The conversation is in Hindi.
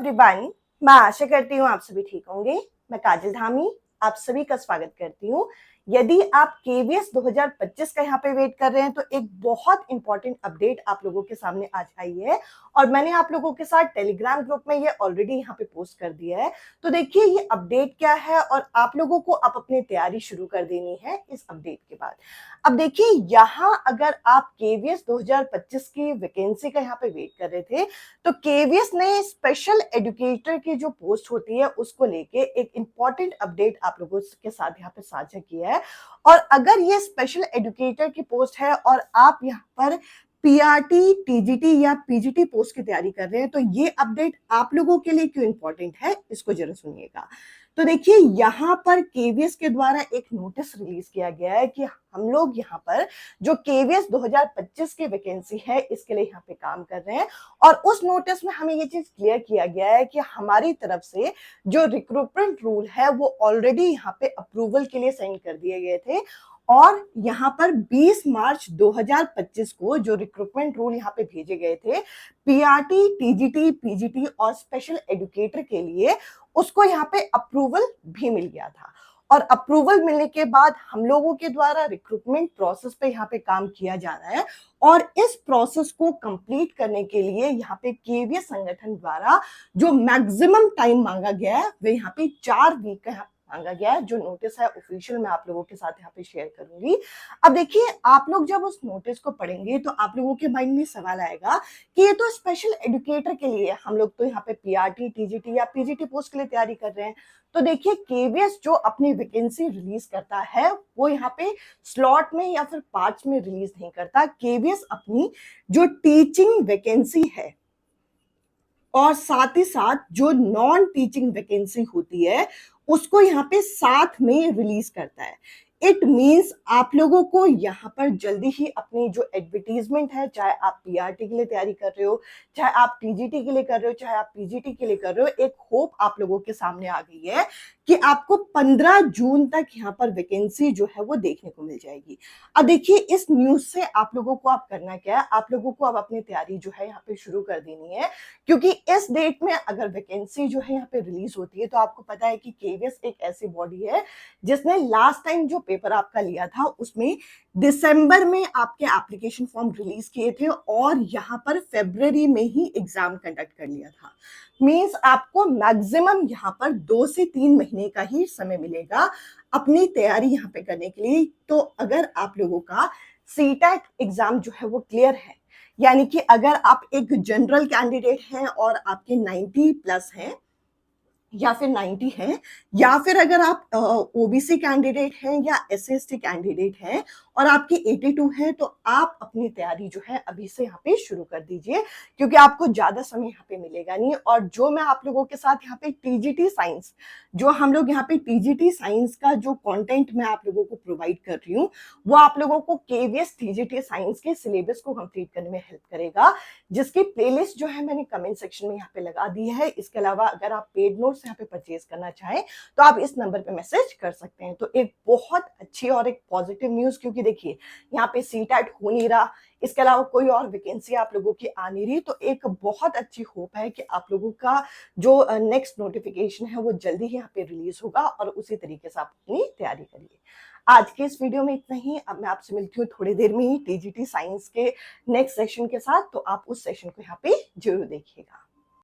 एवरीवन, मैं आशा करती हूँ आप सभी ठीक होंगे। मैं काजल धामी आप सभी का स्वागत करती हूँ। यदि आप केवीएस 2025 का यहाँ पे वेट कर रहे हैं तो एक बहुत इंपॉर्टेंट अपडेट आप लोगों के सामने आज आई है और मैंने आप लोगों के साथ टेलीग्राम ग्रुप में ये ऑलरेडी यहाँ पे पोस्ट कर दिया है। तो देखिए ये अपडेट क्या है और आप लोगों को अब अपनी तैयारी शुरू कर देनी है इस अपडेट के बाद। अब देखिए यहाँ अगर आप केवीएस 2025 की वैकेंसी का यहाँ पे वेट कर रहे थे तो केवीएस ने स्पेशल एजुकेटर की जो पोस्ट होती है उसको लेके एक इंपॉर्टेंट अपडेट आप लोगों के साथ यहाँ पे साझा किया है। और अगर ये स्पेशल एजुकेटर की पोस्ट है और आप यहाँ पर पीआरटी, टीजीटी या पीजीटी पोस्ट की तैयारी कर रहे हैं तो ये अपडेट आप लोगों के लिए क्यों इंपॉर्टेंट है, इसको जरा सुनिएगा। तो देखिए यहाँ पर केवीएस के द्वारा एक नोटिस रिलीज किया गया है कि हम लोग यहाँ पर जो केवीएस 2025 की वैकेंसी है इसके लिए यहाँ पे काम कर रहे हैं और उस नोटिस में हमें ये चीज क्लियर किया गया है कि हमारी तरफ से जो रिक्रूटमेंट रूल है वो ऑलरेडी यहाँ पे अप्रूवल के लिए सेंड कर दिए गए थे और यहाँ पर 20 मार्च 2025 को जो रिक्रूटमेंट रूल यहाँ पे भेजे गए थे पीआरटी, टीजीटी, पीजीटी और स्पेशल एजुकेटर के लिए, उसको यहाँ पे अप्रूवल भी मिल गया था। और अप्रूवल मिलने के बाद हम लोगों के द्वारा रिक्रूटमेंट प्रोसेस पे यहाँ पे काम किया जा रहा है और इस प्रोसेस को कंप्लीट करने के लिए यहाँ पे केवीएस संगठन द्वारा जो मैक्सिमम टाइम मांगा गया है वह यहाँ पे 4 वीक का मांगा गया है। जो नोटिस है ऑफिशियल मैं आप लोगों के साथ यहाँ पे शेयर करूंगी। अब देखिए आप लोग जब उस नोटिस को पढ़ेंगे तो आप लोगों के माइंड में सवाल आएगा कि ये तो स्पेशल एजुकेटर के लिए, हम लोग तो यहाँ पे पीआरटी, टीजीटी या पीजीटी पोस्ट के लिए तैयारी कर रहे हैं। तो देखिए केवीएस जो अपनी वैकेंसी रिलीज करता है वो यहाँ पे स्लॉट में या फिर पार्ट्स में रिलीज नहीं करता। केवीएस अपनी जो टीचिंग वैकेंसी है और साथ ही साथ जो नॉन टीचिंग वैकेंसी होती है उसको यहाँ पे साथ में रिलीज करता है। इट मीन्स आप लोगों को यहाँ पर जल्दी ही अपनी जो एडवर्टीजमेंट है, चाहे आप पीआरटी के लिए तैयारी कर रहे हो, चाहे आप टीजीटी के लिए कर रहे हो, चाहे आप पीजीटी के लिए कर रहे हो, एक होप आप लोगों के सामने आ गई है कि आपको 15 जून तक यहाँ पर वैकेंसी जो है वो देखने को मिल जाएगी। अब देखिए इस न्यूज से आप लोगों को अब करना क्या है, आप लोगों को अब अपनी तैयारी जो है यहाँ पे शुरू कर देनी है क्योंकि इस डेट में अगर वैकेंसी जो है यहाँ पे रिलीज होती है तो आपको पता है कि केवीएस एक ऐसी बॉडी है जिसने लास्ट टाइम जो पेपर आपका लिया था उसमें दिसंबर में आपके एप्लीकेशन फॉर्म रिलीज किए थे और यहाँ पर फरवरी में ही एग्जाम कंडक्ट कर लिया था। मींस आपको मैक्सिमम यहाँ पर 2 से 3 महीने का ही समय मिलेगा अपनी तैयारी यहाँ पे करने के लिए। तो अगर आप लोगों का सीटेट एग्जाम जो है वो क्लियर है, यानी कि अगर आप एक जनरल कैंडिडेट हैं और आपके 90 प्लस हैं या फिर 90 हैं, या फिर अगर आप ओबीसी कैंडिडेट हैं या एससी/एसटी कैंडिडेट हैं और आपकी 82 है तो आप अपनी तैयारी जो है अभी से यहाँ पे शुरू कर दीजिए क्योंकि आपको ज्यादा समय यहाँ पे मिलेगा नहीं। और जो मैं आप लोगों के साथ यहाँ पे टीजीटी साइंस, जो हम लोग यहाँ पे टीजीटी साइंस का जो कंटेंट मैं आप लोगों को प्रोवाइड कर रही हूँ वो आप लोगों को केवीएस टीजीटी साइंस के सिलेबस को कंप्लीट करने में हेल्प करेगा, जिसकी प्लेलिस्ट जो है मैंने कमेंट सेक्शन में यहाँ पे लगा दी है। इसके अलावा अगर आप पेड नोट्स यहाँ पे परचेज करना चाहें तो आप इस नंबर पे मैसेज कर सकते हैं। तो एक बहुत अच्छी और एक पॉजिटिव न्यूज, क्योंकि देखिए यहाँ पे सीटेट हो नहीं रहा, इसके अलावा कोई और वैकेंसी आप लोगों की आ नहीं रही, तो एक बहुत अच्छी होप है कि आप लोगों का जो नेक्स्ट नोटिफिकेशन है वो जल्दी ही यहाँ पे रिलीज होगा और उसी तरीके से आप अपनी तैयारी करिए। आज के इस वीडियो में इतना ही। अब मैं आपसे मिलती हूँ थोड़ी देर में ही टीजीटी साइंस के नेक्स्ट सेशन के साथ, तो आप उस सेशन को यहाँ पे जरूर देखिएगा।